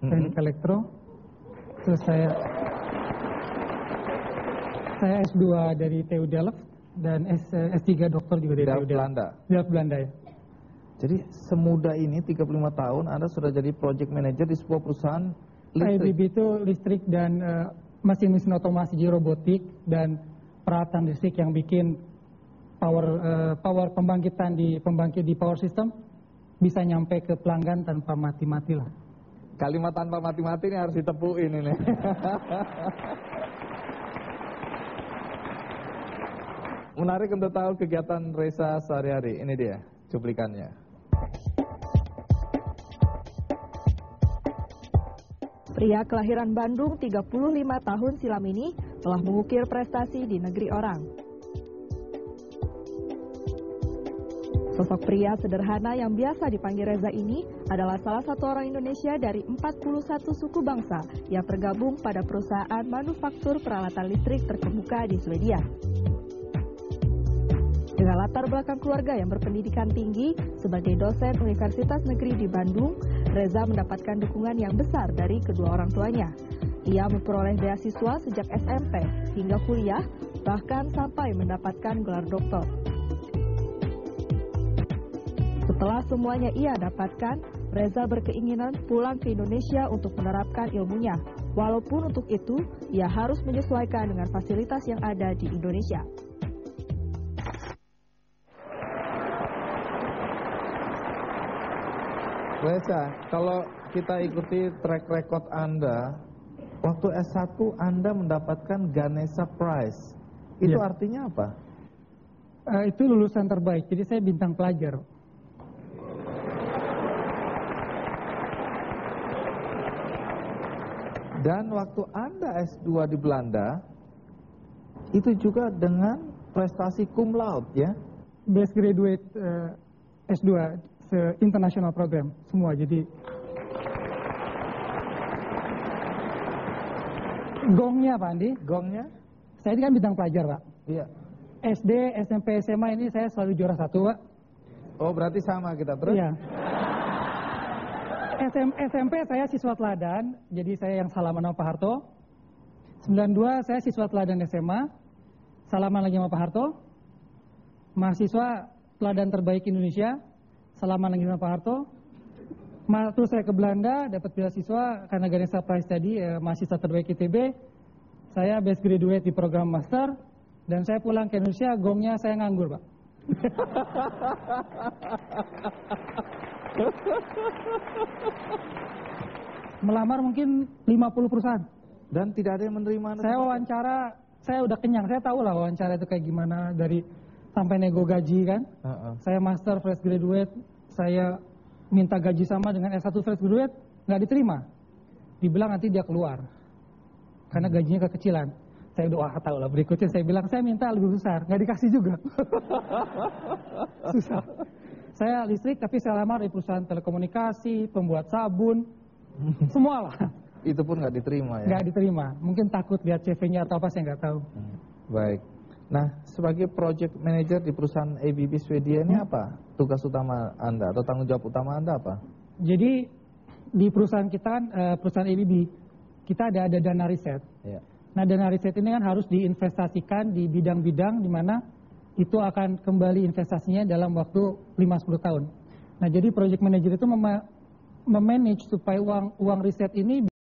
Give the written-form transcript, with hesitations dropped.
teknik elektro. Terus saya S2 dari TU Delft dan S3 doktor juga dari TU Delft. Delft Belanda ya. Jadi semudah ini 35 tahun Anda sudah jadi project manager di sebuah perusahaan listrik. ABB itu listrik dan mesin-mesin otomasi robotik dan peralatan listrik yang bikin power pembangkitan di power system bisa nyampe ke pelanggan tanpa mati-mati lah. Kalimat tanpa mati-mati ini harus ditepuin ini. Menarik untuk tahu kegiatan Reza sehari-hari. Ini dia cuplikannya. Pria kelahiran Bandung 35 tahun silam ini telah mengukir prestasi di negeri orang. Sosok pria sederhana yang biasa dipanggil Reza ini adalah salah satu orang Indonesia dari 41 suku bangsa yang tergabung pada perusahaan manufaktur peralatan listrik terkemuka di Swedia. Dengan latar belakang keluarga yang berpendidikan tinggi sebagai dosen Universitas Negeri di Bandung, Reza mendapatkan dukungan yang besar dari kedua orang tuanya. Ia memperoleh beasiswa sejak SMP hingga kuliah, bahkan sampai mendapatkan gelar doktor. Setelah semuanya ia dapatkan, Reza berkeinginan pulang ke Indonesia untuk menerapkan ilmunya. Walaupun untuk itu, ia harus menyesuaikan dengan fasilitas yang ada di Indonesia. Reza, kalau kita ikuti track record Anda, waktu S1 Anda mendapatkan Ganesha Prize. Itu artinya apa? Itu lulusan terbaik, jadi saya bintang pelajar. Dan waktu Anda S2 di Belanda, itu juga dengan prestasi cum laude ya? Best graduate S2 international program semua. Jadi gongnya Pak Andi, gongnya saya ini kan bintang pelajar Pak. Iya. SD, SMP, SMA ini saya selalu juara 1 Pak. Oh berarti sama kita terus? Iya. SMP saya siswa teladan, jadi saya yang salaman sama Pak Harto. 92 saya siswa teladan SMA, salaman lagi sama Pak Harto. Mahasiswa teladan terbaik Indonesia, salaman lagi sama Pak Harto. Terus saya ke Belanda, dapat beasiswa karena Ganesha Prize tadi, mahasiswa terbaik ITB. Saya best graduate di program master, dan saya pulang ke Indonesia, gongnya saya nganggur Pak. Melamar mungkin 50 perusahaan. Dan tidak ada yang menerima Anda? Saya wawancara, saya udah kenyang, saya tahu lah wawancara itu kayak gimana, dari sampai nego gaji kan. Saya master fresh graduate, saya minta gaji sama dengan S1 fresh graduate, nggak diterima. Dibilang nanti dia keluar, karena gajinya kekecilan. Saya udah tahu lah, berikutnya saya bilang saya minta lebih besar, nggak dikasih juga. Susah. Saya listrik tapi saya lamar di perusahaan telekomunikasi, pembuat sabun, semua lah. Itu pun nggak diterima ya? Nggak diterima, mungkin takut lihat CV-nya atau apa saya nggak tahu. Baik. Nah, sebagai project manager di perusahaan ABB Swedia ini apa tugas utama Anda atau tanggung jawab utama Anda apa? Jadi di perusahaan kita, perusahaan ABB, kita ada dana riset. Ya. Nah, dana riset ini kan harus diinvestasikan di bidang-bidang di mana itu akan kembali investasinya dalam waktu 5-10 tahun. Nah, jadi project manager itu memanage supaya uang riset ini